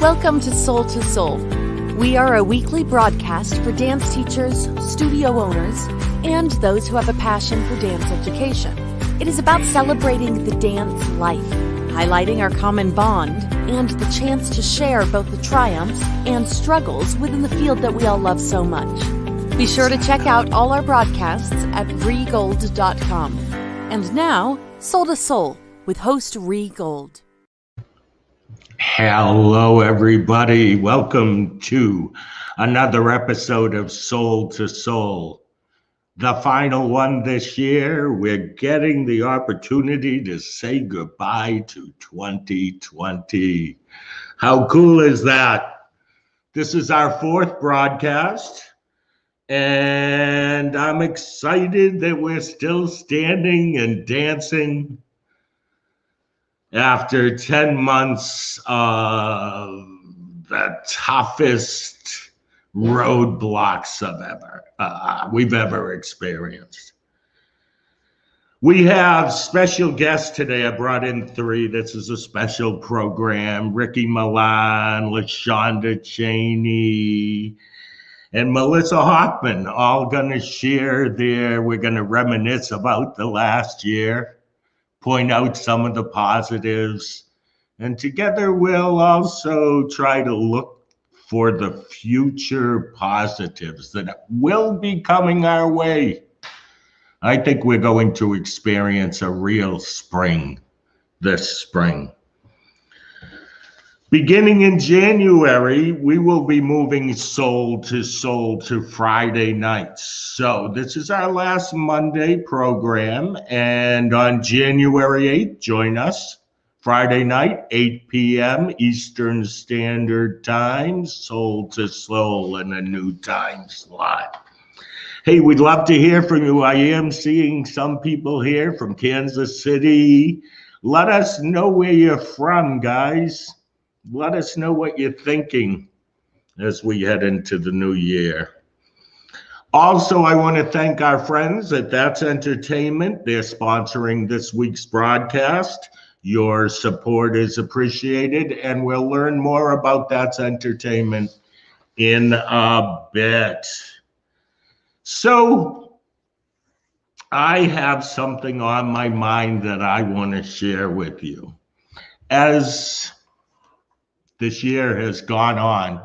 Welcome to Soul to Soul. We are a weekly broadcast for dance teachers, studio owners, and those who have a passion for dance education. It is about celebrating the dance life, highlighting our common bond, and the chance to share both the triumphs and struggles within the field that we all love so much. Be sure to check out all our broadcasts at regold.com. And now, Soul to Soul with host Ree Gold. Hello, everybody. Welcome to another episode of Soul to Soul. The final one this year. We're getting the opportunity to say goodbye to 2020. How cool is that? This is our fourth broadcast, and I'm excited that we're still standing and dancing after 10 months of the toughest roadblocks we've ever experienced. We have special guests today. I brought in three. This is a special program. Ricky Milan, LaShonda Cheney, and Melissa Hoffman, all going to share we're going to reminisce about the last year, point out some of the positives, and together we'll also try to look for the future positives that will be coming our way. I think we're going to experience a real spring this spring. Beginning in January, we will be moving Soul to Friday nights. So this is our last Monday program, and on January 8th, join us. Friday night, 8 p.m. Eastern Standard Time, Soul to Soul in a new time slot. Hey, we'd love to hear from you. I am seeing some people here from Kansas City. Let us know where you're from, guys. Let us know what you're thinking as we head into the new year. Also, I want to thank our friends at That's Entertainment. They're sponsoring this week's broadcast. Your support is appreciated, and we'll learn more about That's Entertainment in a bit. So, I have something on my mind that I want to share with you. As this year has gone on,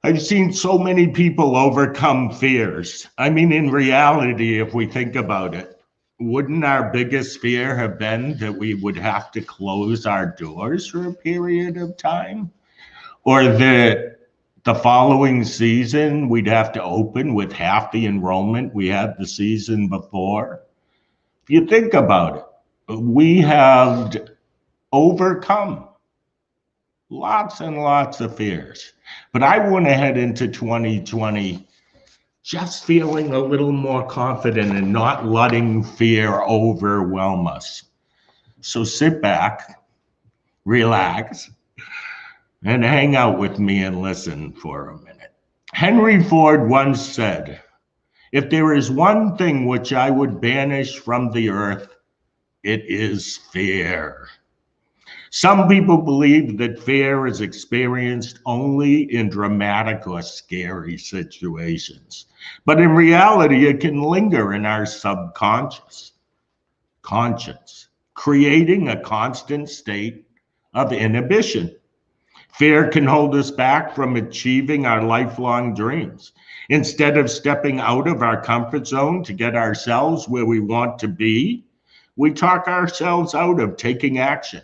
I've seen so many people overcome fears. I mean, in reality, if we think about it, wouldn't our biggest fear have been that we would have to close our doors for a period of time? Or that the following season we'd have to open with half the enrollment we had the season before? If you think about it, we have overcome lots and lots of fears. But I want to head into 2020 just feeling a little more confident and not letting fear overwhelm us. So sit back, relax, and hang out with me and listen for a minute. Henry Ford once said, "If there is one thing which I would banish from the earth, it is fear." Some people believe that fear is experienced only in dramatic or scary situations. But in reality, it can linger in our subconscious conscience, creating a constant state of inhibition. Fear can hold us back from achieving our lifelong dreams. Instead of stepping out of our comfort zone to get ourselves where we want to be, we talk ourselves out of taking action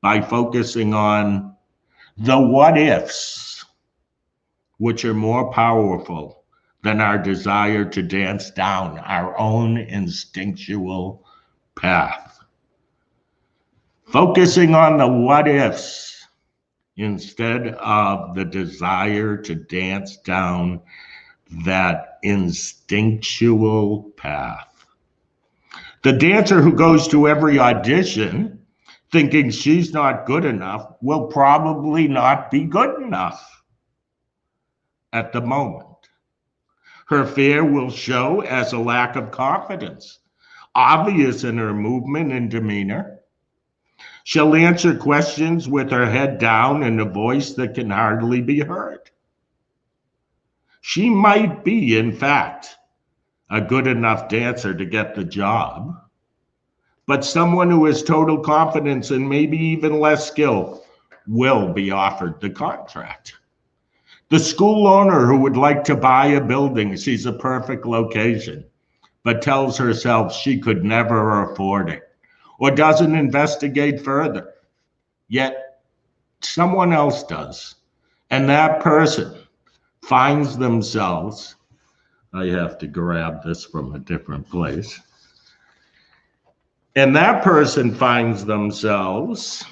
by focusing on the what ifs, which are more powerful than our desire to dance down our own instinctual path. Focusing on the what ifs instead of the desire to dance down that instinctual path. The dancer who goes to every audition thinking she's not good enough will probably not be good enough at the moment. Her fear will show as a lack of confidence, obvious in her movement and demeanor. She'll answer questions with her head down and a voice that can hardly be heard. She might be, in fact, a good enough dancer to get the job, but someone who has total confidence and maybe even less skill will be offered the contract. The school owner who would like to buy a building sees a perfect location, but tells herself she could never afford it, or doesn't investigate further. Yet someone else does, and that person finds themselves, I have to grab this from a different place, and that person finds themselves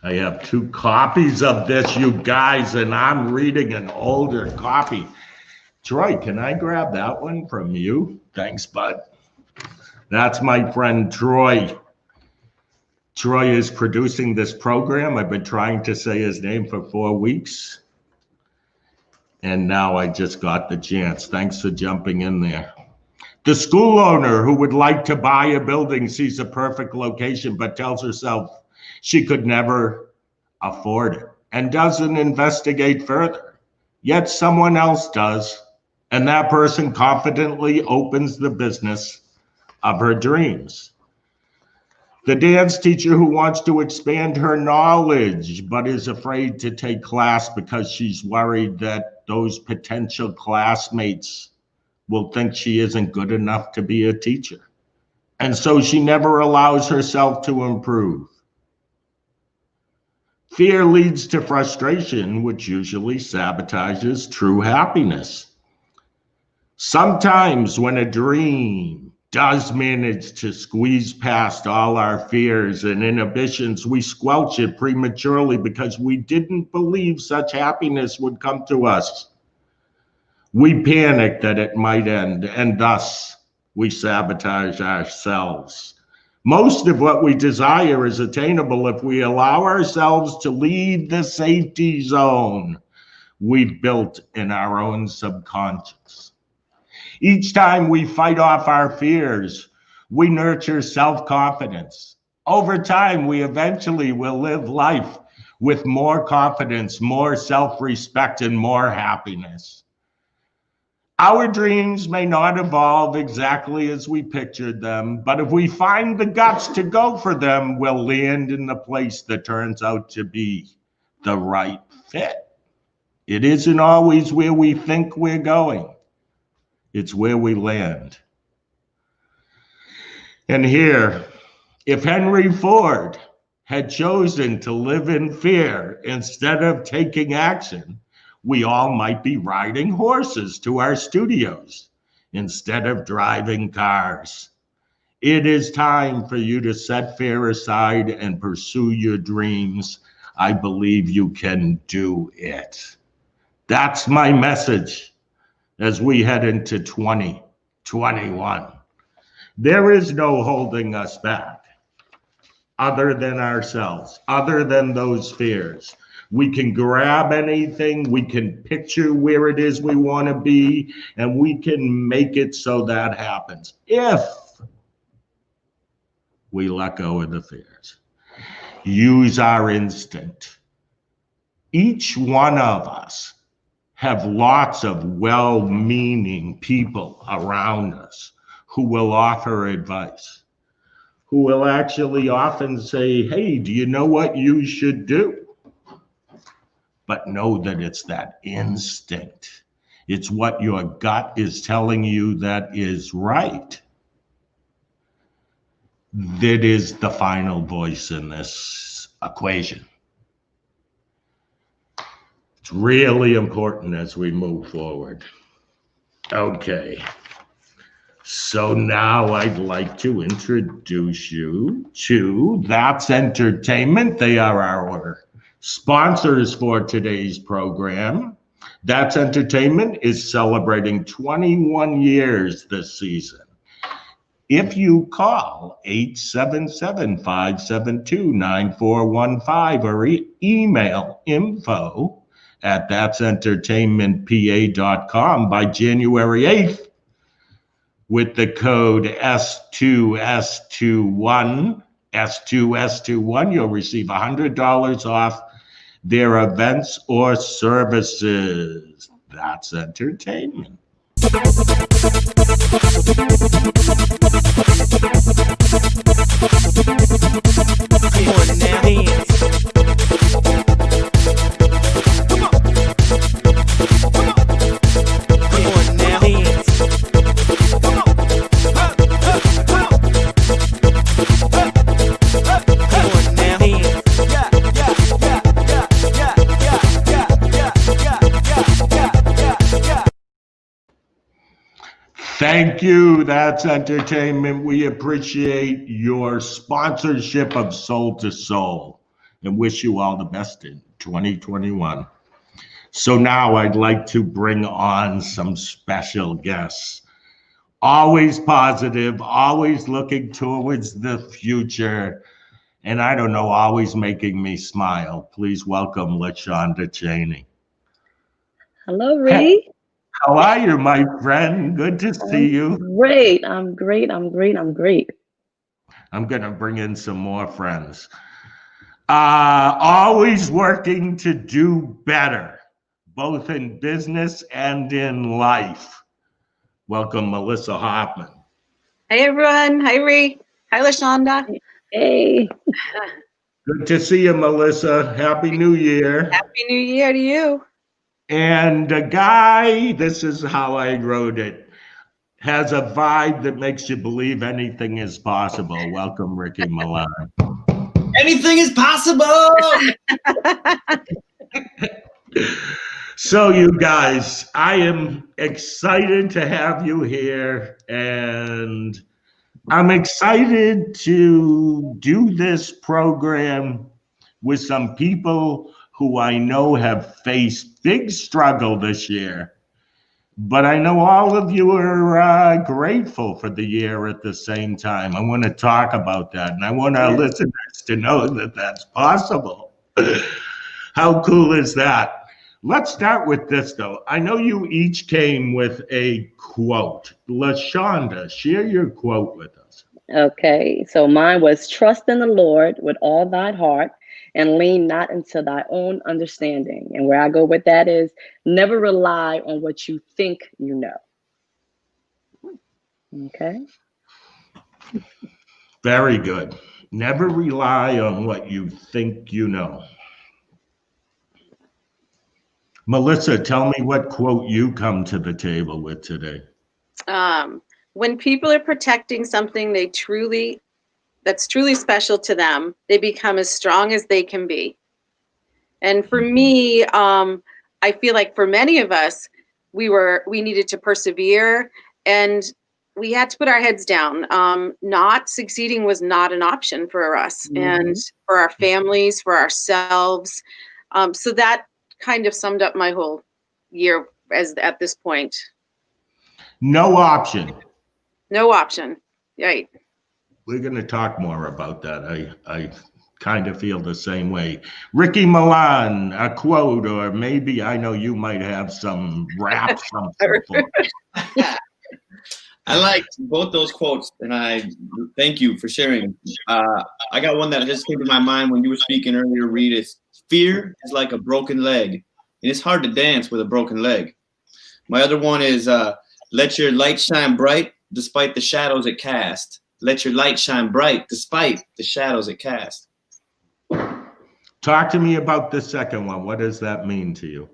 I have 2 copies of this, you guys, and I'm reading an older copy. Troy, can I grab that one from you? Thanks, bud. That's my friend Troy. Troy is producing this program. I've been trying to say his name for 4 weeks. And now I just got the chance. Thanks for jumping in there. The school owner who would like to buy a building sees a perfect location, but tells herself she could never afford it and doesn't investigate further. Yet someone else does, and that person confidently opens the business of her dreams. The dance teacher who wants to expand her knowledge but is afraid to take class because she's worried that those potential classmates will think she isn't good enough to be a teacher. And so she never allows herself to improve. Fear leads to frustration, which usually sabotages true happiness. Sometimes when a dream does manage to squeeze past all our fears and inhibitions, we squelch it prematurely because we didn't believe such happiness would come to us. We panic that it might end, and thus we sabotage ourselves. Most of what we desire is attainable if we allow ourselves to leave the safety zone we've built in our own subconscious. Each time we fight off our fears, we nurture self-confidence. Over time, we eventually will live life with more confidence, more self-respect, and more happiness. Our dreams may not evolve exactly as we pictured them, but if we find the guts to go for them, we'll land in the place that turns out to be the right fit. It isn't always where we think we're going. It's where we land. And here, if Henry Ford had chosen to live in fear instead of taking action, we all might be riding horses to our studios instead of driving cars. It is time for you to set fear aside and pursue your dreams. I believe you can do it. That's my message as we head into 2021. There is no holding us back other than ourselves, other than those fears. We can grab anything, we can picture where it is we want to be, and we can make it so that happens if we let go of the fears. Use our instinct. Each one of us have lots of well-meaning people around us who will offer advice, who will actually often say, hey, do you know what you should do? But know that it's that instinct. It's what your gut is telling you that is right. That is the final voice in this equation. It's really important as we move forward. Okay. So now I'd like to introduce you to That's Entertainment. They are our sponsors for today's program. That's Entertainment is celebrating 21 years this season. If you call 877-572-9415 or email info at that'sentertainmentpa.com by January 8th with the code S2S21, you'll receive $100 off their events or services. That's entertainment. Come on now, dance. Come on now, dance. Come on now, dance. Thank you. That's entertainment. We appreciate your sponsorship of Soul to Soul and wish you all the best in 2021. So now I'd like to bring on some special guests. Always positive, always looking towards the future, and I don't know, always making me smile. Please welcome LaShonda Cheney. Hello, Ree. How are you, my friend? Good to see you. Great. I'm great. I'm great. I'm going to bring in some more friends. Always working to do better, both in business and in life. Welcome, Melissa Hoffman. Hey, everyone. Hi, Ree. Hi, LaShonda. Hey. Good to see you, Melissa. Happy New Year. Happy New Year to you. And a guy, this is how I wrote it, has a vibe that makes you believe anything is possible. Welcome, Ricky Milan. Anything is possible. So you guys, I am excited to have you here, and I'm excited to do this program with some people who I know have faced big struggle this year. But I know all of you are grateful for the year at the same time. I want to talk about that, and I want our listeners to know that that's possible. How cool is that? Let's start with this, though. I know you each came with a quote. LaShonda, share your quote with us. Okay. So mine was, trust in the Lord with all thine heart and lean not into thy own understanding. And where I go with that is, never rely on what you think you know. Okay. Very good. Never rely on what you think you know. Melissa, tell me what quote you come to the table with today. When people are protecting something that's truly special to them, they become as strong as they can be. And for me, I feel like for many of us, we needed to persevere, and we had to put our heads down. Not succeeding was not an option for us and for our families, for ourselves. So that kind of summed up my whole year at this point. No option. No option. Right. We're going to talk more about that. I kind of feel the same way. Ricky Milan, a quote, or maybe I know you might have some rap something. I liked both those quotes, and I thank you for sharing. I got one that just came to my mind when you were speaking earlier, Reed. Is fear is like a broken leg, and it's hard to dance with a broken leg. My other one is let your light shine bright despite the shadows it casts. Let your light shine bright despite the shadows it casts. Talk to me about the second one. What does that mean to you?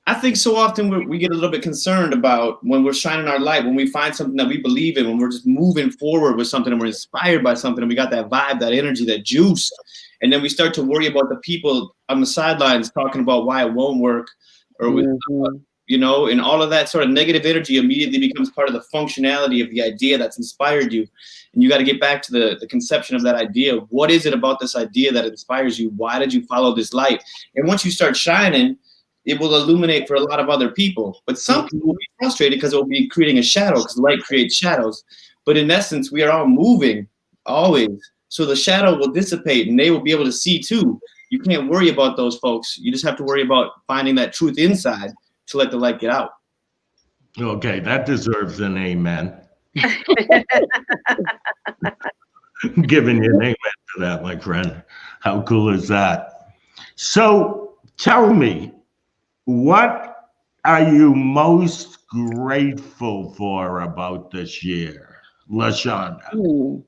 I think so often we get a little bit concerned about when we're shining our light, when we find something that we believe in, when we're just moving forward with something and we're inspired by something and we got that vibe, that energy, that juice. And then we start to worry about the people on the sidelines talking about why it won't work, or with, and all of that sort of negative energy immediately becomes part of the functionality of the idea that's inspired you. And you got to get back to the conception of that idea. What is it about this idea that inspires you? Why did you follow this light? And once you start shining, it will illuminate for a lot of other people. But some people will be frustrated because it will be creating a shadow, because light creates shadows. But in essence, we are all moving always. So the shadow will dissipate and they will be able to see too. you can't worry about those folks. You just have to worry about finding that truth inside to let the light get out. Okay, that deserves an amen. Giving you an amen to that, my friend. How cool is that? So tell me, what are you most grateful for about this year, LaShonda?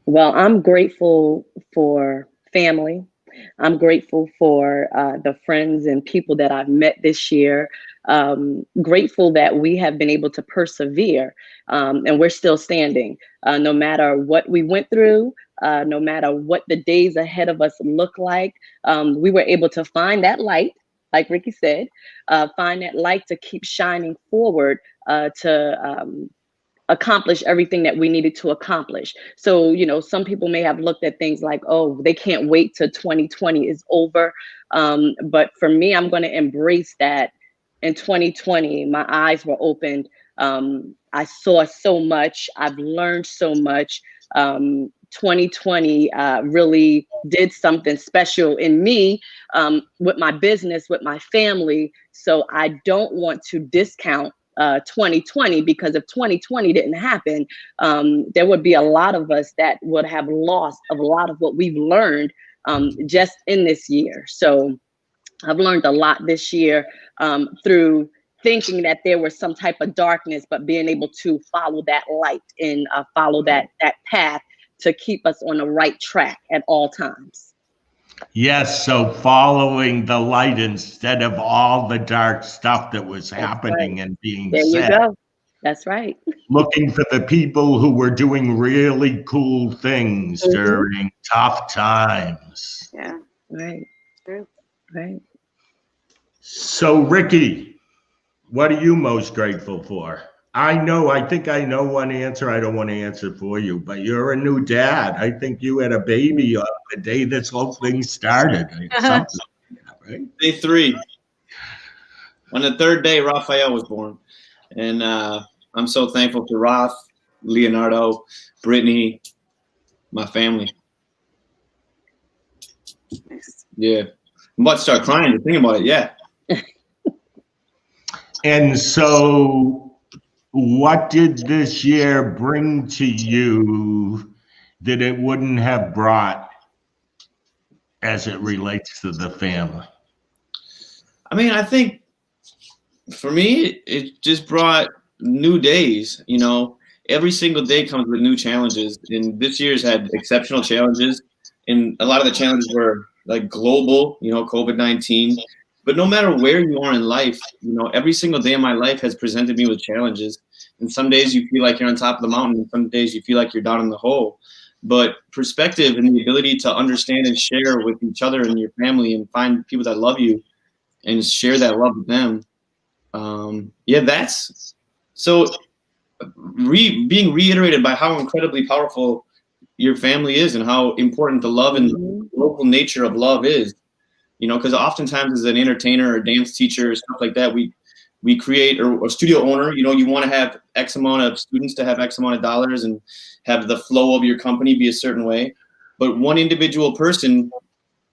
Well, I'm grateful for family. I'm grateful for the friends and people that I've met this year. Grateful that we have been able to persevere, and we're still standing. No matter what we went through, no matter what the days ahead of us look like, we were able to find that light, like Ricky said, find that light to keep shining forward, to accomplish everything that we needed to accomplish. So, you know, some people may have looked at things like, oh, they can't wait till 2020 is over. But for me, I'm going to embrace that. In 2020, my eyes were opened. I saw so much. I've learned so much. 2020 really did something special in me, with my business, with my family. So I don't want to discount 2020, because if 2020 didn't happen, there would be a lot of us that would have lost a lot of what we've learned just in this year. So I've learned a lot this year through thinking that there was some type of darkness, but being able to follow that light and follow that path to keep us on the right track at all times. Yes, so following the light instead of all the dark stuff that was That's happening right. and being There said. you go. That's right. Looking for the people who were doing really cool things Mhm. during tough times. Yeah. Right. True. Right. So, Ricky, what are you most grateful for? I think I know one answer. I don't want to answer for you, but you're a new dad. I think you had a baby on the day this whole thing started. Something, right? Day 3. On the 3rd day, Raphael was born. And I'm so thankful to Roth, Leonardo, Brittany, my family. Nice. Yeah. I'm about to start crying just thinking about it. Yeah. And so, what did this year bring to you that it wouldn't have brought as it relates to the family? I mean, I think for me, it just brought new days. You know, every single day comes with new challenges. And this year's had exceptional challenges. And a lot of the challenges were like global, you know, COVID-19. But no matter where you are in life, you know, every single day of my life has presented me with challenges. And some days you feel like you're on top of the mountain, and some days you feel like you're down in the hole. But perspective and the ability to understand and share with each other and your family and find people that love you and share that love with them. Yeah, that's so being reiterated by how incredibly powerful your family is and how important the love and the local nature of love is. You know, because oftentimes as an entertainer or dance teacher or stuff like that, we create, or a studio owner, you know, you want to have X amount of students to have X amount of dollars and have the flow of your company be a certain way. But one individual person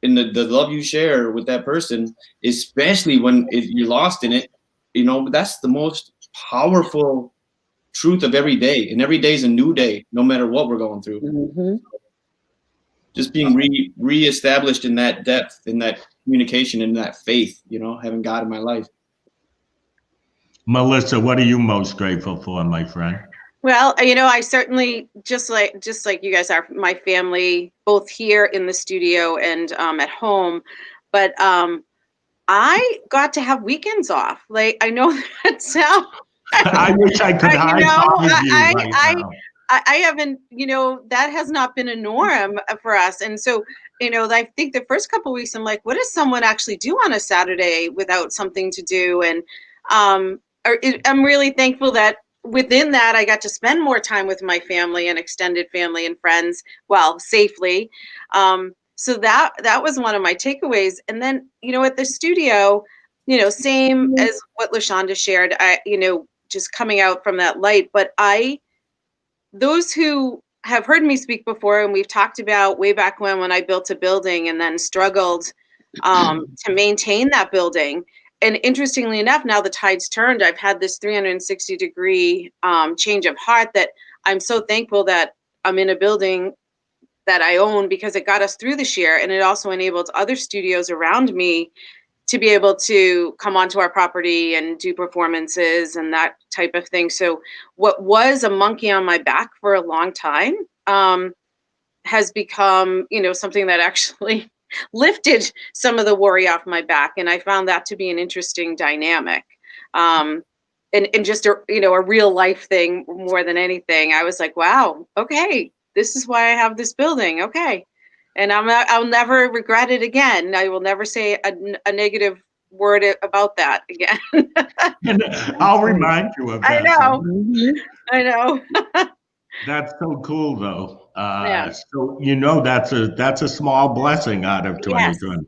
and the love you share with that person, especially when you're lost in it, you know, that's the most powerful truth of every day. And every day is a new day, no matter what we're going through. Mm-hmm. Just being reestablished in that depth, in that communication, in that faith, you know, having God in my life. Melissa, what are you most grateful for, my friend? Well, you know, I certainly, just like you guys are, my family, both here in the studio and at home, but I got to have weekends off. Like, I know that sounds. I wish I could high five you right now. I haven't, you know, that has not been a norm for us. And so, you know, I think the first couple of weeks, I'm like, what does someone actually do on a Saturday without something to do? And I'm really thankful that within that, I got to spend more time with my family and extended family and friends, well, safely. So that was one of my takeaways. And then, you know, at the studio, you know, same as what LaShonda shared, you know, just coming out from that light, but those who have heard me speak before, and we've talked about way back when I built a building and then struggled to maintain that building. And interestingly enough, now the tide's turned. I've had this 360-degree change of heart that I'm so thankful that I'm in a building that I own, because it got us through this year, and it also enabled other studios around me to be able to come onto our property and do performances and that type of thing. So what was a monkey on my back for a long time has become, something that actually lifted some of the worry off my back. And I found that to be an interesting dynamic. And just a real life thing more than anything. I was like, wow, okay, this is why I have this building. Okay. And I'll never regret it again. I will never say a negative word about that again. And I'll remind you of that. I know. That's so cool, though. Yeah. So that's a small blessing out of 2020.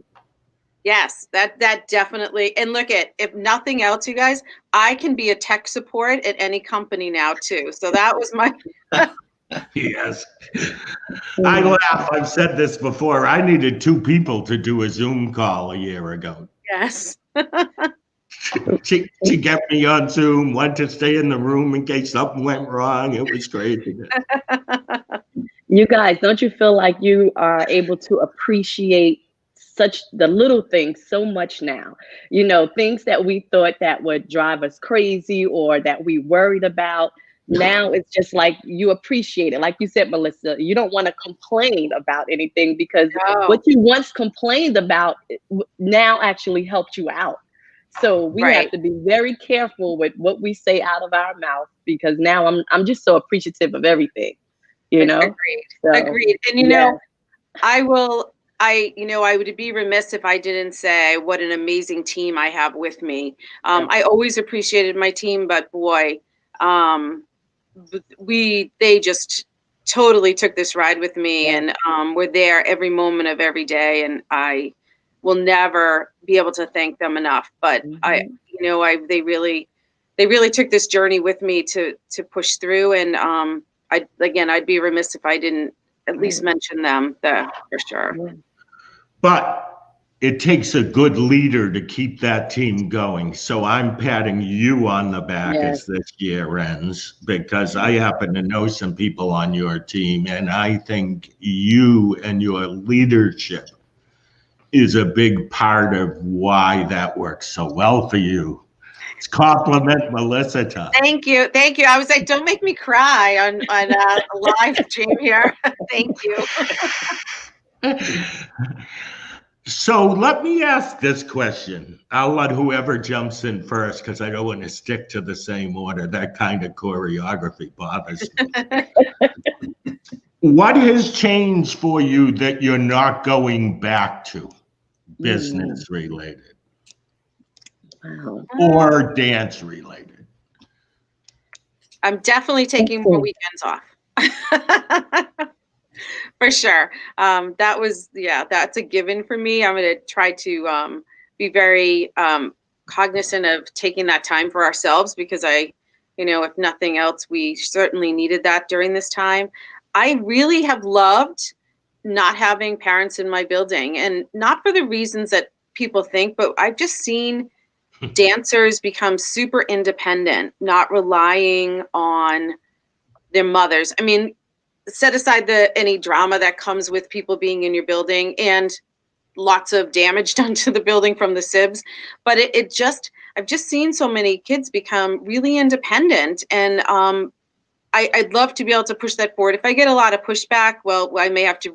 Yes, that definitely. And look, if nothing else, you guys, I can be a tech support at any company now too. So that was my. Yes. I laugh. I've said this before. I needed 2 people to do a Zoom call a year ago. Yes. She get me on Zoom, wanted to stay in the room in case something went wrong. It was crazy. You guys, don't you feel like you are able to appreciate the little things so much now? Things that we thought that would drive us crazy or that we worried about. Now it's just like you appreciate it. Like you said, Melissa, you don't want to complain about anything because what you once complained about now actually helped you out. So we have to be very careful with what we say out of our mouth, because now I'm just so appreciative of everything, Agreed. Agreed. And I would be remiss if I didn't say what an amazing team I have with me. I always appreciated my team, but boy, they just totally took this ride with me, and were there every moment of every day, and I will never be able to thank them enough. But they really took this journey with me to push through, and I'd be remiss if I didn't at least mention them for sure. But it takes a good leader to keep that team going. So I'm patting you on the back as this year ends, because I happen to know some people on your team, and I think you and your leadership is a big part of why that works so well for you. It's compliment Melissa time. Thank you. I was like, don't make me cry on a live stream here. Thank you. So let me ask this question. I'll let whoever jumps in first, because I don't want to stick to the same order. That kind of choreography bothers me. What has changed for you that you're not going back to, business related? Wow. Or dance related? I'm definitely taking more weekends off. For sure. That's a given for me. I'm going to try to be very cognizant of taking that time for ourselves, because if nothing else, we certainly needed that during this time. I really have loved not having parents in my building, and not for the reasons that people think, but I've just seen dancers become super independent, not relying on their mothers. I mean, set aside any drama that comes with people being in your building and lots of damage done to the building from the sibs, but I've just seen so many kids become really independent, and I'd love to be able to push that forward. If I get a lot of pushback, well, I may have to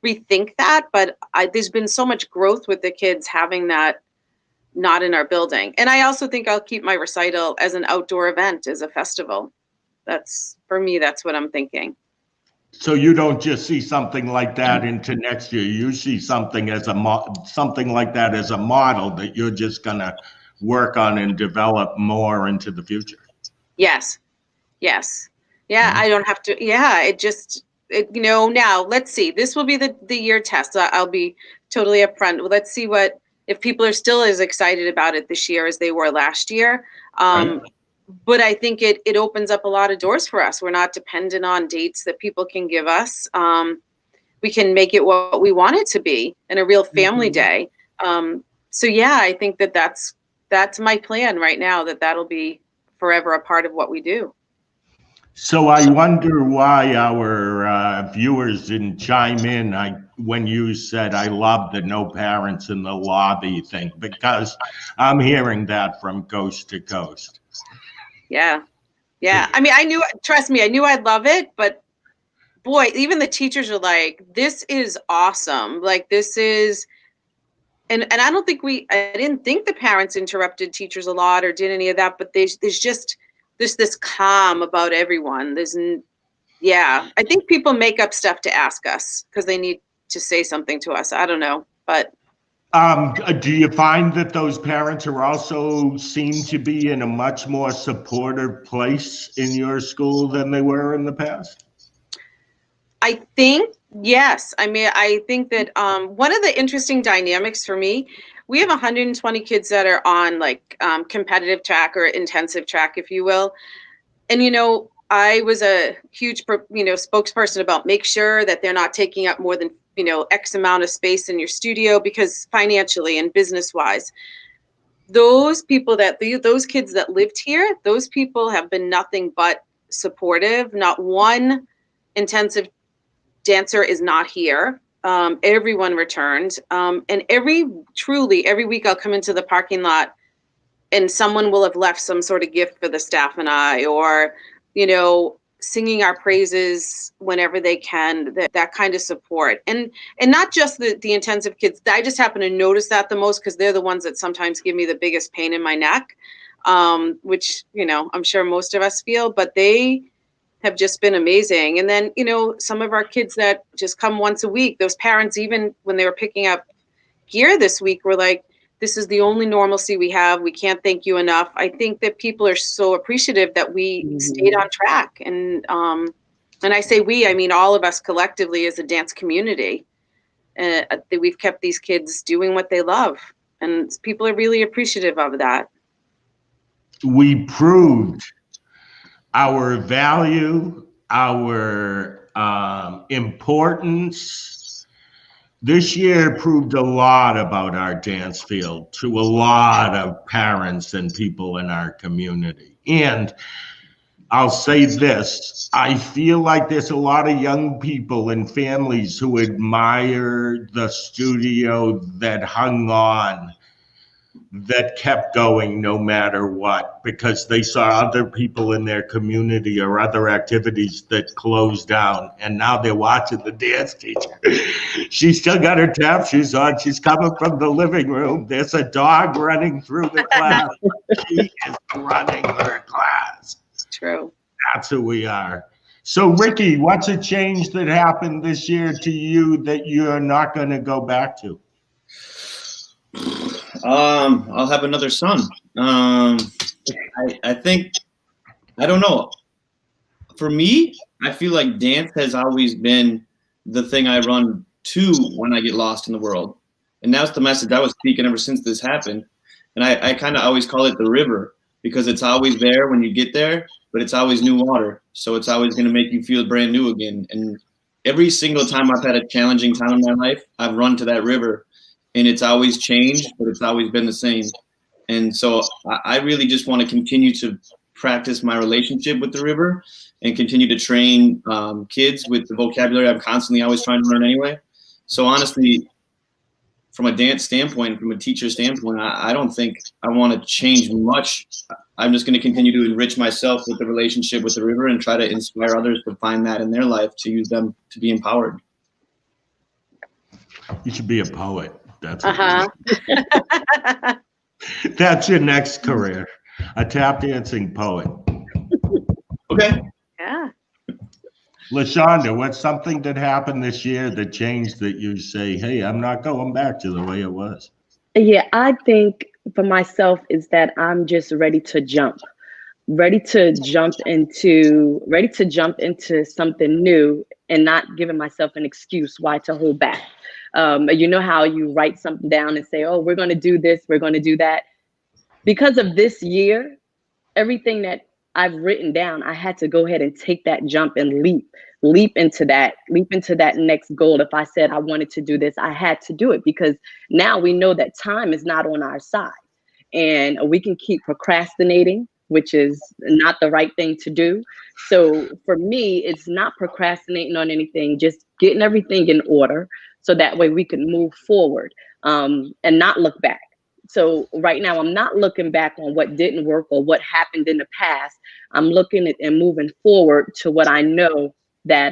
rethink that, but there's been so much growth with the kids having that not in our building. And I also think I'll keep my recital as an outdoor event, as a festival. For me, that's what I'm thinking. So you don't just see something like that into next year. You see something something like that as a model that you're just gonna work on and develop more into the future. Yes. Yeah, I don't have to. Yeah, now let's see. This will be the year test. I'll be totally upfront. Well, let's see if people are still as excited about it this year as they were last year. Right. but I think it opens up a lot of doors for us. We're not dependent on dates that people can give us. We can make it what we want it to be, and a real family day. So yeah, I think that's my plan right now, that'll be forever a part of what we do. So I wonder why our viewers didn't chime in when you said, I love the no parents in the lobby thing, because I'm hearing that from coast to coast. Yeah. I mean, trust me, I knew I'd love it, but boy, even the teachers are like, this is awesome. Like, this is, and I don't think I didn't think the parents interrupted teachers a lot or did any of that, but there's just this calm about everyone. I think people make up stuff to ask us because they need to say something to us. I don't know, but. Do you find that those parents are also seem to be in a much more supportive place in your school than they were in the past? I think, yes. I mean, I think that one of the interesting dynamics for me, we have 120 kids that are on like competitive track or intensive track, if you will. And, I was a huge, spokesperson about make sure that they're not taking up more than, X amount of space in your studio, because financially and business wise, those kids that lived here, those people have been nothing but supportive. Not one intensive dancer is not here. Everyone returned. And every week I'll come into the parking lot and someone will have left some sort of gift for the staff and I, or, singing our praises whenever they can, that kind of support. And not just the intensive kids. I just happen to notice that the most because they're the ones that sometimes give me the biggest pain in my neck, which, I'm sure most of us feel, but they have just been amazing. And then, some of our kids that just come once a week, those parents, even when they were picking up gear this week, were like, this is the only normalcy we have. We can't thank you enough. I think that people are so appreciative that we stayed on track. And I say we, I mean all of us collectively as a dance community. That we've kept these kids doing what they love. And people are really appreciative of that. We proved our value, our importance. This year proved a lot about our dance field to a lot of parents and people in our community. And I'll say this, I feel like there's a lot of young people and families who admire the studio that hung on, that kept going no matter what, because they saw other people in their community or other activities that closed down, and now they're watching the dance teacher. She's still got her tap shoes on. She's coming from the living room. There's a dog running through the class. She is running her class. True. That's who we are. So, Ricky, what's a change that happened this year to you that you're not going to go back to? I'll have another son. I think, I don't know. For me, I feel like dance has always been the thing I run to when I get lost in the world. And that's the message I was speaking ever since this happened. And I kind of always call it the river, because it's always there when you get there, but it's always new water. So it's always going to make you feel brand new again. And every single time I've had a challenging time in my life, I've run to that river. And it's always changed, but it's always been the same. And so I really just want to continue to practice my relationship with the river and continue to train kids with the vocabulary I'm constantly always trying to learn anyway. So honestly, from a dance standpoint, from a teacher standpoint, I don't think I want to change much. I'm just going to continue to enrich myself with the relationship with the river and try to inspire others to find that in their life, to use them to be empowered. You should be a poet. That's That's your next career, a tap dancing poet. Okay. Yeah. LaShonda, what's something that happened this year that changed that you say, hey, I'm not going back to the way it was? Yeah, I think for myself is that I'm just ready to jump into something new and not giving myself an excuse why to hold back. You know how you write something down and say, oh, we're going to do this, we're going to do that. Because of this year, everything that I've written down, I had to go ahead and take that jump and leap into that next goal. If I said I wanted to do this, I had to do it, because now we know that time is not on our side, and we can keep procrastinating, which is not the right thing to do. So for me, it's not procrastinating on anything, just getting everything in order so that way we can move forward, and not look back. So right now, I'm not looking back on what didn't work or what happened in the past. I'm looking at and moving forward to what I know that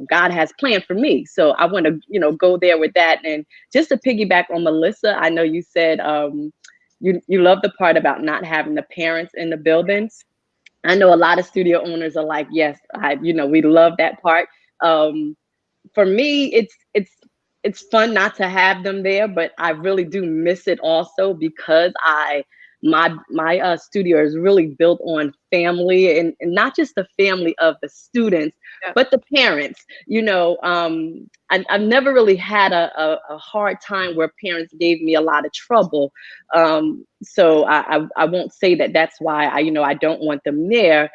God has planned for me. So I want to go there with that. And just to piggyback on Melissa, I know you said you love the part about not having the parents in the buildings. I know a lot of studio owners are like, yes, we love that part. For me, it's fun not to have them there, but I really do miss it also, because my studio is really built on family, and not just the family of the students, but the parents. I've never really had a hard time where parents gave me a lot of trouble. So I won't say that that's why I don't want them there,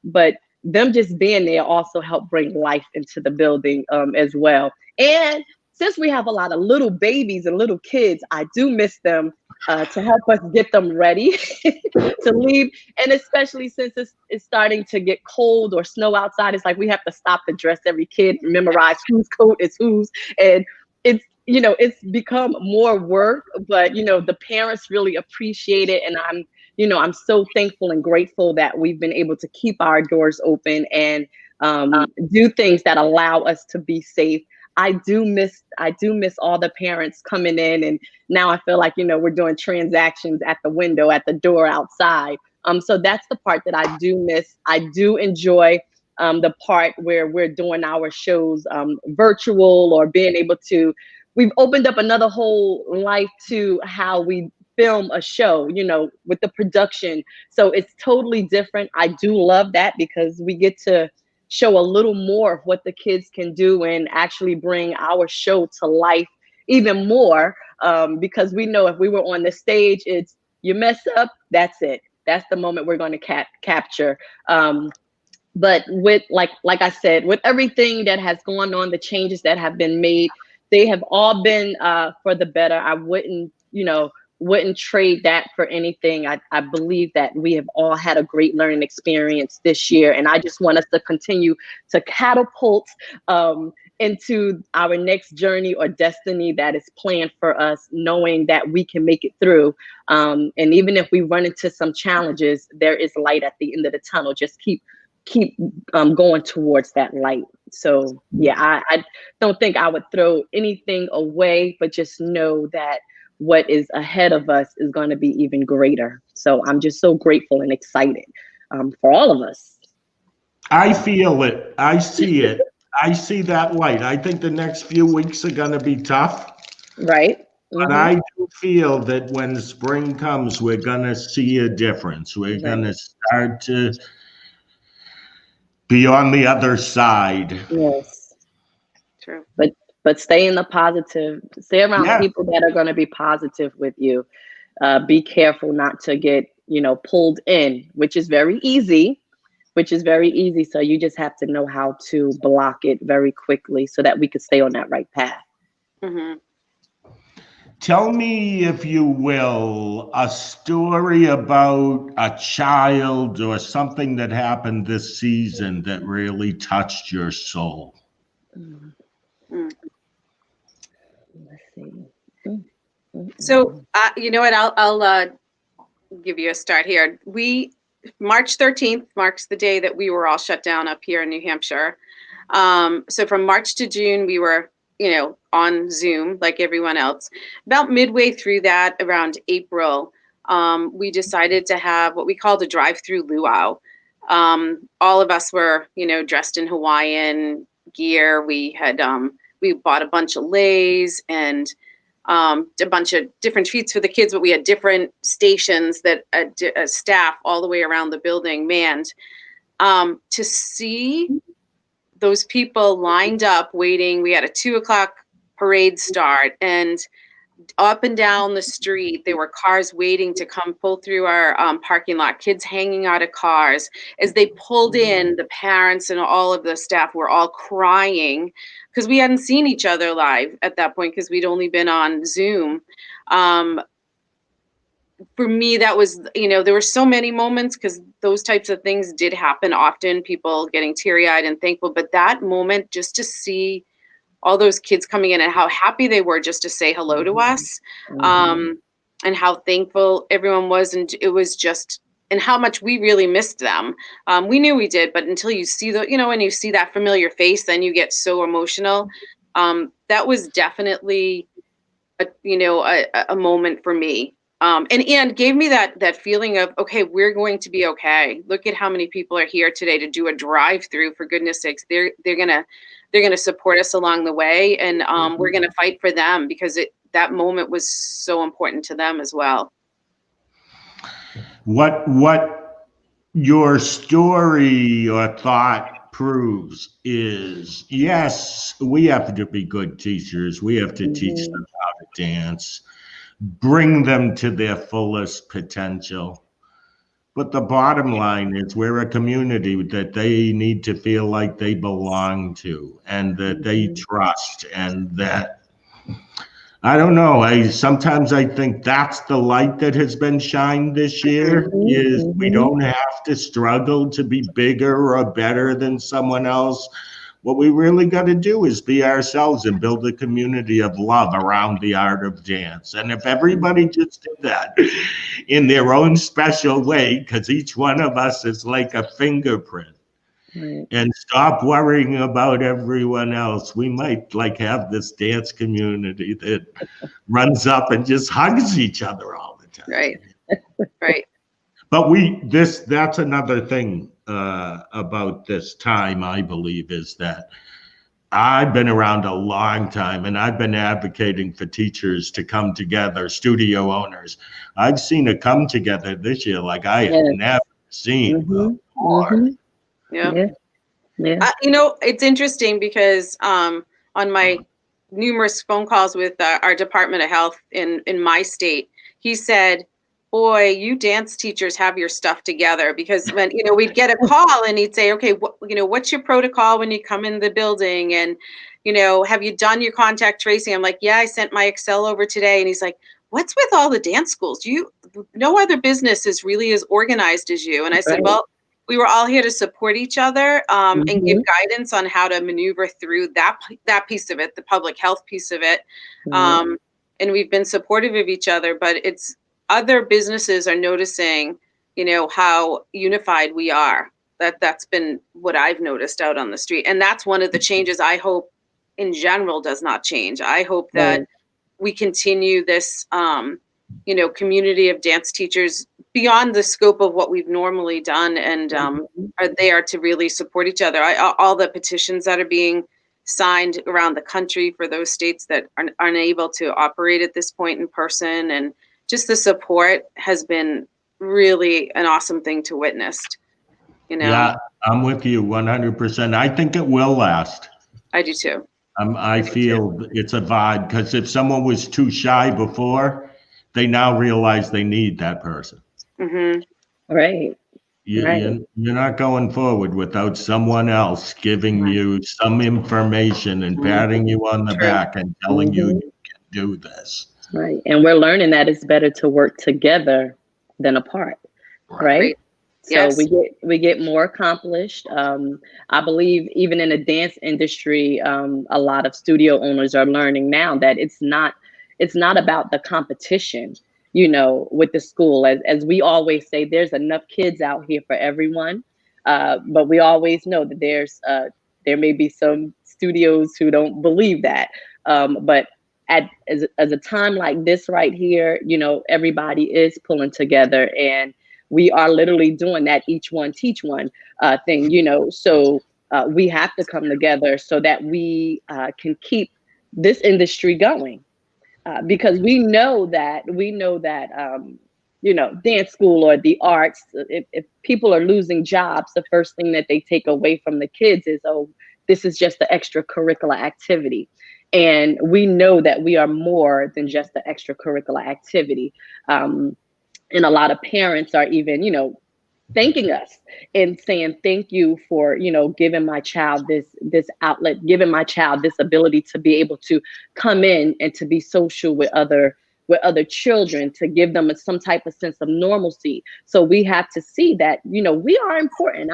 but them just being there also helped bring life into the building as well. And since we have a lot of little babies and little kids, I do miss them to help us get them ready to leave. And especially since it's starting to get cold or snow outside, it's like we have to stop to dress every kid, memorize whose coat is whose. And it's become more work, but the parents really appreciate it. And I'm so thankful and grateful that we've been able to keep our doors open and do things that allow us to be safe. I do miss all the parents coming in, and now I feel like we're doing transactions at the window, at the door outside. So that's the part that I do miss. I do enjoy the part where we're doing our shows virtual, or being able to. We've opened up another whole life to how we film a show, with the production. So it's totally different. I do love that, because we get to show a little more of what the kids can do and actually bring our show to life even more, because we know if we were on the stage, it's you mess up, that's it. That's the moment we're going to capture. But with like I said, with everything that has gone on, the changes that have been made, they have all been for the better. I wouldn't trade that for anything. I believe that we have all had a great learning experience this year, and I just want us to continue to catapult into our next journey or destiny that is planned for us, knowing that we can make it through. And even if we run into some challenges, there is light at the end of the tunnel. Just keep going towards that light. So yeah, I don't think I would throw anything away, but just know that what is ahead of us is going to be even greater. So I'm just so grateful and excited for all of us. I feel it. I see it. I see that light. I think the next few weeks are going to be tough. Right. But I do feel that when spring comes, we're going to see a difference. We're going to start to be on the other side. Yes. True. But stay in the positive. Stay around people that are going to be positive with you. Be careful not to get, pulled in, which is very easy. So you just have to know how to block it very quickly so that we could stay on that right path. Mm-hmm. Tell me, if you will, a story about a child or something that happened this season that really touched your soul. Let's see. So, you know what? I'll give you a start here. March 13th marks the day that we were all shut down up here in New Hampshire. So from March to June, we were, on Zoom like everyone else. About midway through that, around April, we decided to have what we called a drive-through luau. All of us were, dressed in Hawaiian gear. We had we bought a bunch of leis and a bunch of different treats for the kids, but we had different stations that staff all the way around the building manned. To see those people lined up waiting, we had a 2:00 parade start, and up and down the street, there were cars waiting to come pull through our parking lot, kids hanging out of cars. As they pulled in, the parents and all of the staff were all crying because we hadn't seen each other live at that point because we'd only been on Zoom. For me, that was, there were so many moments because those types of things did happen often, people getting teary-eyed and thankful. But that moment, just to see all those kids coming in and how happy they were just to say hello to us, and how thankful everyone was. And it was just, and how much we really missed them. We knew we did, but until you see when you see that familiar face, then you get so emotional. That was definitely a moment for me. And gave me that feeling of, okay, we're going to be okay. Look at how many people are here today to do a drive-through. For goodness sakes, they're gonna support us along the way, and we're gonna fight for them because that moment was so important to them as well. What your story or thought proves is, yes, we have to be good teachers. We have to teach them how to dance, bring them to their fullest potential. But the bottom line is we're a community that they need to feel like they belong to and that they trust, and that, I don't know, sometimes I think that's the light that has been shined this year, is we don't have to struggle to be bigger or better than someone else. What we really got to do is be ourselves and build a community of love around the art of dance. And if everybody just did that in their own special way, because each one of us is like a fingerprint, and stop worrying about everyone else, we might have this dance community that runs up and just hugs each other all the time. Right. But that's another thing about this time, I believe, is that I've been around a long time and I've been advocating for teachers to come together, studio owners. I've seen it come together this year like I have never seen before. Yeah. It's interesting because on my numerous phone calls with our Department of Health in my state, he said, boy, you dance teachers have your stuff together, because when, we'd get a call and he'd say, okay, what's your protocol when you come in the building? And, have you done your contact tracing? I'm like, yeah, I sent my Excel over today. And he's like, what's with all the dance schools? No other business is really as organized as you. And I said, well, we were all here to support each other and give guidance on how to maneuver through that piece of it, the public health piece of it. And we've been supportive of each other, but other businesses are noticing, how unified we are. That's been what I've noticed out on the street. And that's one of the changes I hope in general does not change. I hope that we continue this, community of dance teachers beyond the scope of what we've normally done, and they are to really support each other. All the petitions that are being signed around the country for those states that are unable to operate at this point in person, and just the support has been really an awesome thing to witness. Yeah, I'm with you 100%. I think it will last. I do too. I feel it's a vibe, because if someone was too shy before, they now realize they need that person. Right. You're not going forward without someone else giving you some information and patting you on the back and telling you you can do this. Right. And we're learning that it's better to work together than apart. Right. So we get more accomplished. I believe even in the dance industry, a lot of studio owners are learning now that it's not about the competition, with the school. As we always say, there's enough kids out here for everyone. But we always know that there may be some studios who don't believe that. But as a time like this right here, everybody is pulling together, and we are literally doing that each one teach one thing, so we have to come together so that we can keep this industry going, because we know that dance school or the arts, if people are losing jobs, the first thing that they take away from the kids is, oh, this is just the extracurricular activity. And we know that we are more than just the extracurricular activity. And a lot of parents are even, thanking us and saying thank you for, giving my child this outlet, giving my child this ability to be able to come in and to be social with other children, to give them some type of sense of normalcy. So we have to see that, we are important.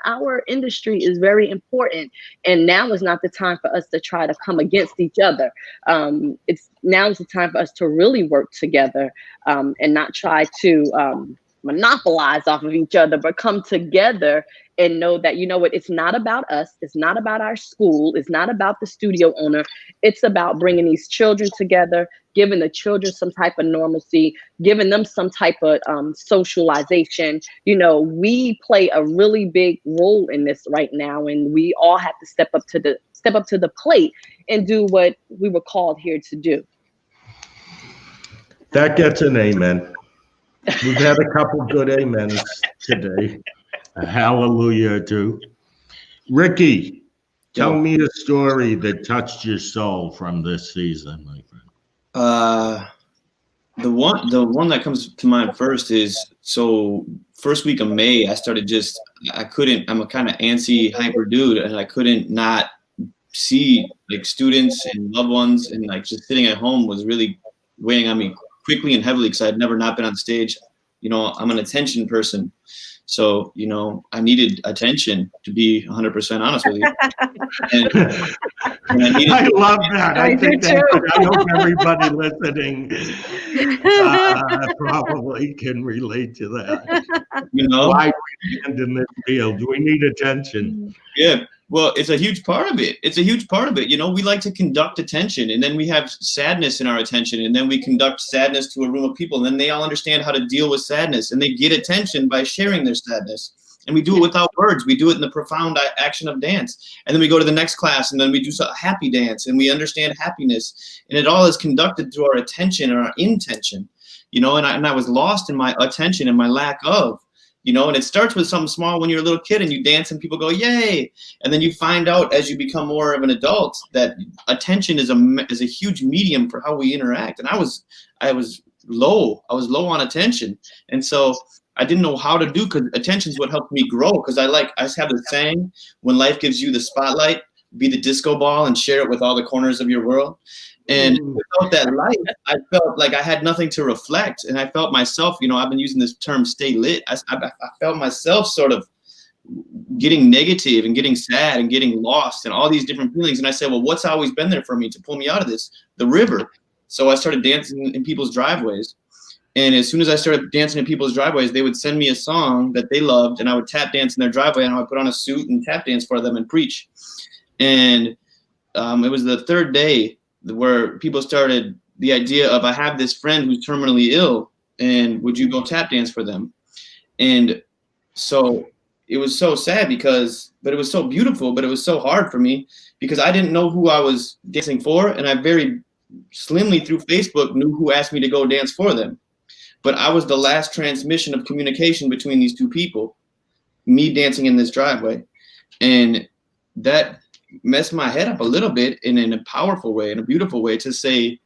Our industry is very important. And now is not the time for us to try to come against each other. Now is the time for us to really work together, and not try to monopolize off of each other, but come together and know that, it's not about us. It's not about our school. It's not about the studio owner. It's about bringing these children together, giving the children some type of normalcy, giving them some type of socialization. We play a really big role in this right now, and we all have to step up to the plate and do what we were called here to do. That gets an amen. We've had a couple good amens today. A hallelujah too. Ricky, tell me a story that touched your soul from this season, my friend. The one that comes to mind first is, so first week of May, I'm a kind of antsy, hyper dude, and I couldn't not see like students and loved ones, and like just sitting at home was really weighing on me quickly and heavily, because I had never not been on stage. I'm an attention person. So, I needed attention, to be 100% honest with you. And I love that. I think I hope everybody listening probably can relate to that. Why we stand in this field? We need attention. Yeah. Well, it's a huge part of it. We like to conduct attention, and then we have sadness in our attention, and then we conduct sadness to a room of people, and then they all understand how to deal with sadness, and they get attention by sharing their sadness. And we do it without words. We do it in the profound action of dance. And then we go to the next class, and then we do a happy dance, and we understand happiness. And it all is conducted through our attention or our intention, and I was lost in my attention and my lack of. And it starts with something small when you're a little kid and you dance and people go, yay. And then you find out as you become more of an adult that attention is a huge medium for how we interact. And I was low on attention. And so I didn't know how to do, because attention is what helped me grow. Because I have this saying, when life gives you the spotlight, be the disco ball and share it with all the corners of your world. And without that light, I felt like I had nothing to reflect. And I felt myself, I've been using this term, stay lit. I felt myself sort of getting negative and getting sad and getting lost and all these different feelings. And I said, well, what's always been there for me to pull me out of this? The river. So I started dancing in people's driveways. And as soon as I started dancing in people's driveways, they would send me a song that they loved, and I would tap dance in their driveway, and I would put on a suit and tap dance for them and preach. And it was the third day where people started the idea of, I have this friend who's terminally ill, and would you go tap dance for them? And so it was so sad but it was so beautiful, but it was so hard for me because I didn't know who I was dancing for. And I very slimly through Facebook knew who asked me to go dance for them. But I was the last transmission of communication between these two people, me dancing in this driveway. And that messed my head up a little bit in a powerful way, in a beautiful way, to say,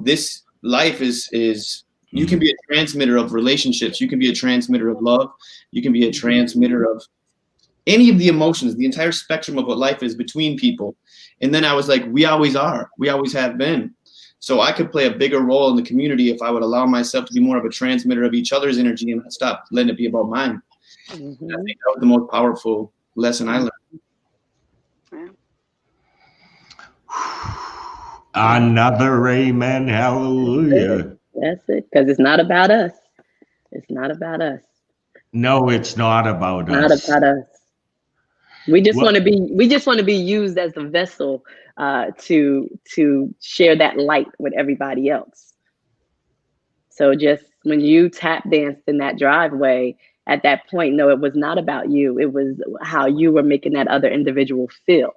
this life is you can be a transmitter of relationships. You can be a transmitter of love. You can be a transmitter of any of the emotions, the entire spectrum of what life is between people. And then I was like, we always are. We always have been. So I could play a bigger role in the community if I would allow myself to be more of a transmitter of each other's energy and stop letting it be about mine. Mm-hmm. I think that was the most powerful lesson I learned. Another amen, hallelujah. That's it, because it's not about us. It's not about us. No, it's not about us. Not about us. We just want to be used as a vessel to share that light with everybody else. So just when you tap danced in that driveway, at that point, no, it was not about you. It was how you were making that other individual feel.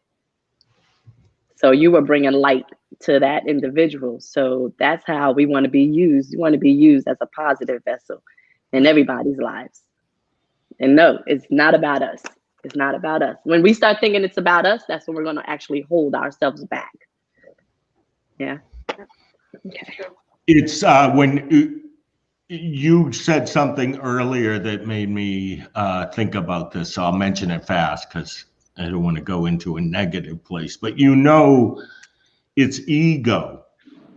So you were bringing light to that individual. So that's how we want to be used. We want to be used as a positive vessel in everybody's lives. And no, it's not about us. It's not about us. When we start thinking it's about us, that's when we're going to actually hold ourselves back. Yeah. Okay. It's when you said something earlier that made me think about this. So I'll mention it fast because I don't want to go into a negative place. But it's ego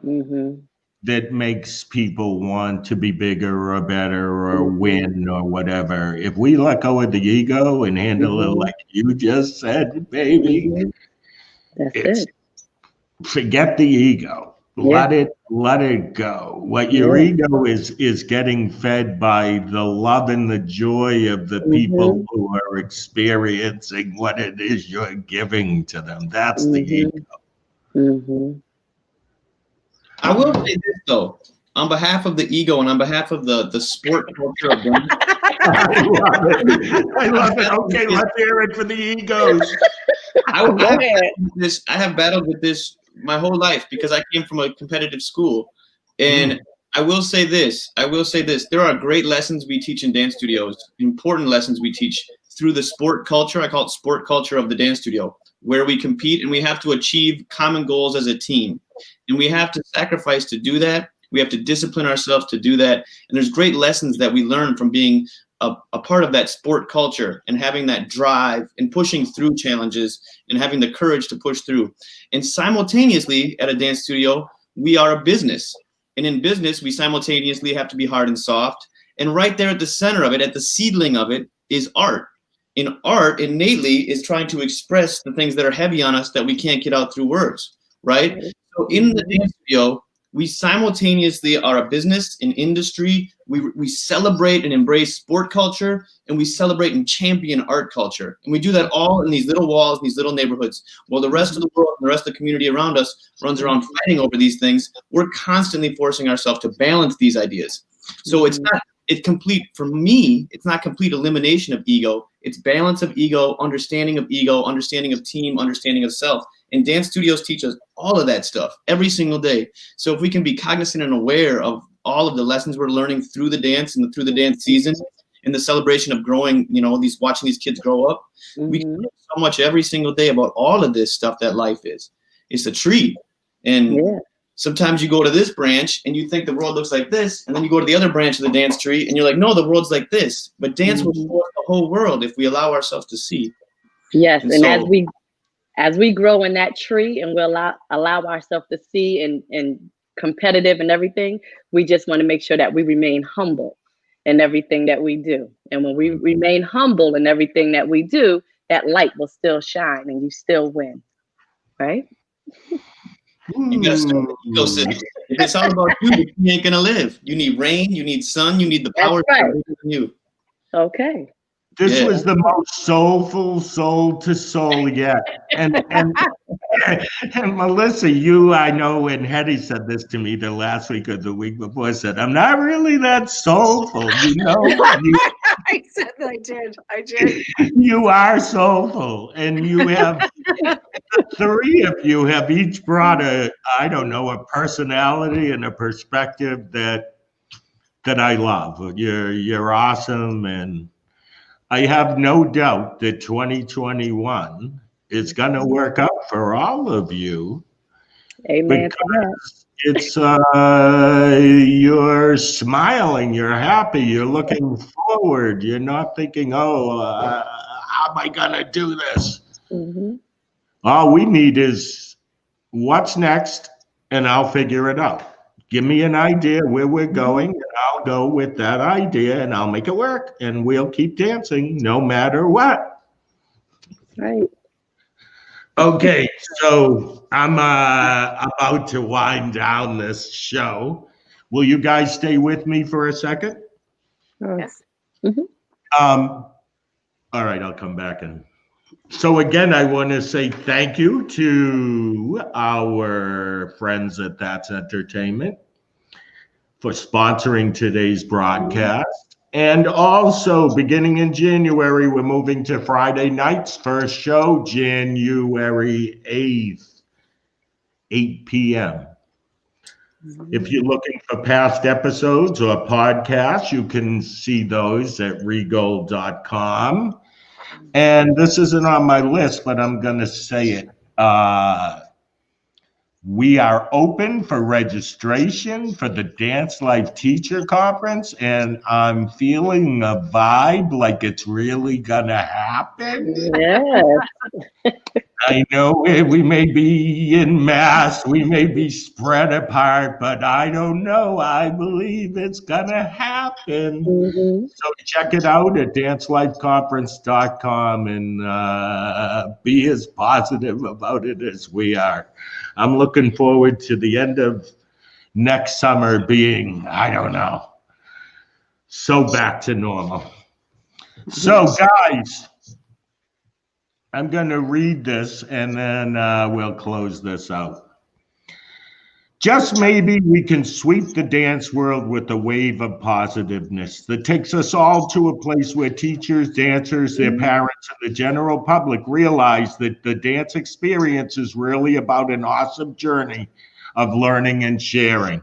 Mm-hmm. that makes people want to be bigger or better or win or whatever. If we let go of the ego and handle it like you just said, baby, That's it's it. forget the ego. Yeah. Let it go. What your ego is getting fed by the love and the joy of the people who are experiencing what it is you're giving to them. That's the ego. Mm-hmm. I will say this though, on behalf of the ego and on behalf of the sport culture of dance, I love it. Okay, let's hear it for the egos. I have battled with this my whole life because I came from a competitive school. And I will say this, there are great lessons we teach in dance studios, important lessons we teach through the sport culture. I call it sport culture of the dance studio, where we compete and we have to achieve common goals as a team. And we have to sacrifice to do that. We have to discipline ourselves to do that. And there's great lessons that we learn from being a part of that sport culture and having that drive and pushing through challenges and having the courage to push through. And simultaneously at a dance studio, we are a business. And in business, we simultaneously have to be hard and soft. And right there at the center of it, at the seedling of it, is art. And art innately is trying to express the things that are heavy on us that we can't get out through words, right? So in the dance studio, we simultaneously are a business, an industry. We celebrate and embrace sport culture, and we celebrate and champion art culture. And we do that all in these little walls, these little neighborhoods. While the rest of the world and the rest of the community around us runs around fighting over these things, we're constantly forcing ourselves to balance these ideas. So it's not for me, it's not complete elimination of ego. It's balance of ego, understanding of team, understanding of self. And dance studios teach us all of that stuff every single day. So if we can be cognizant and aware of all of the lessons we're learning through the dance and through the dance season and the celebration of growing, watching these kids grow up, we can learn so much every single day about all of this stuff that life is. It's a treat. And sometimes you go to this branch and you think the world looks like this, and then you go to the other branch of the dance tree and you're like, no, the world's like this. But dance will show us the whole world if we allow ourselves to see. Yes, and so, as we grow in that tree and we'll allow ourselves to see and competitive and everything, we just want to make sure that we remain humble in everything that we do. And when we remain humble in everything that we do, that light will still shine and you still win, right? You gotta start the ecosystem. If it's all about you ain't gonna live. You need rain, you need sun, you need the power from you. Okay. This was the most soulful soul to soul yet. And Melissa, I know when Hetty said this to me the last week or the week before, said, I'm not really that soulful, I said that I did. You are soulful. And you have, the three of you have each brought a personality and a perspective that I love. You're awesome. And I have no doubt that 2021 is going to work out for all of you. Amen. Because it's you're smiling, you're happy, you're looking forward. You're not thinking, how am I going to do this? All we need is what's next, and I'll figure it out. Give me an idea where we're going, and I'll go with that idea, and I'll make it work, and we'll keep dancing no matter what. Right. Okay, so I'm about to wind down this show. Will you guys stay with me for a second? Yes. All right, I'll come back and. So again, I want to say thank you to our friends at That's Entertainment for sponsoring today's broadcast. And also, beginning in January, we're moving to Friday nights. First show, January 8th, 8 p.m. If you're looking for past episodes or podcasts, you can see those at regal.com. And this isn't on my list, but I'm going to say it. We are open for registration for the Dance Life Teacher Conference, and I'm feeling a vibe like it's really gonna happen. Yes. I know we may be in mass, we may be spread apart, but I don't know. I believe it's gonna happen. Mm-hmm. So check it out at dancelifeconference.com and be as positive about it as we are. I'm looking forward to the end of next summer being, I don't know, so back to normal. So guys, I'm going to read this and then we'll close this out. Just maybe we can sweep the dance world with a wave of positiveness that takes us all to a place where teachers, dancers, their parents, and the general public realize that the dance experience is really about an awesome journey of learning and sharing.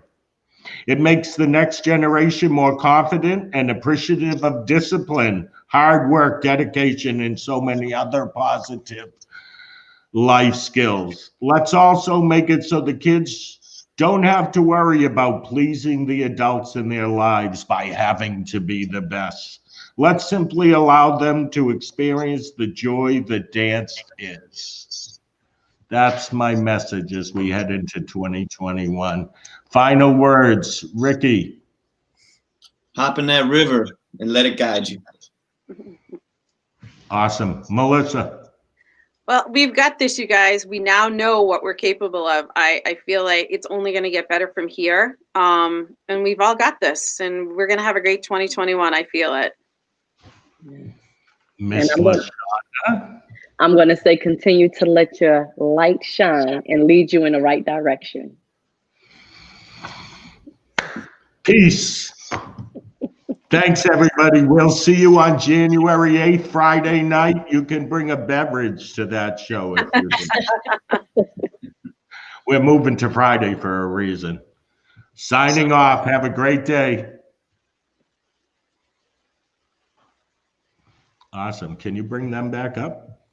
It makes the next generation more confident and appreciative of discipline, hard work, dedication, and so many other positive life skills. Let's also make it so the kids don't have to worry about pleasing the adults in their lives by having to be the best. Let's simply allow them to experience the joy that dance is. That's my message as we head into 2021. Final words, Ricky. Hop in that river and let it guide you. Awesome. Melissa. Well, we've got this, you guys. We now know what we're capable of. I feel like it's only going to get better from here. And we've all got this, and we're going to have a great 2021. I feel it. Miss And LaShonda. I'm going to say, continue to let your light shine and lead you in the right direction. Peace. Thanks, everybody. We'll see you on January 8th, Friday night. You can bring a beverage to that show. If you We're moving to Friday for a reason. Signing off. Have a great day. Awesome. Can you bring them back up?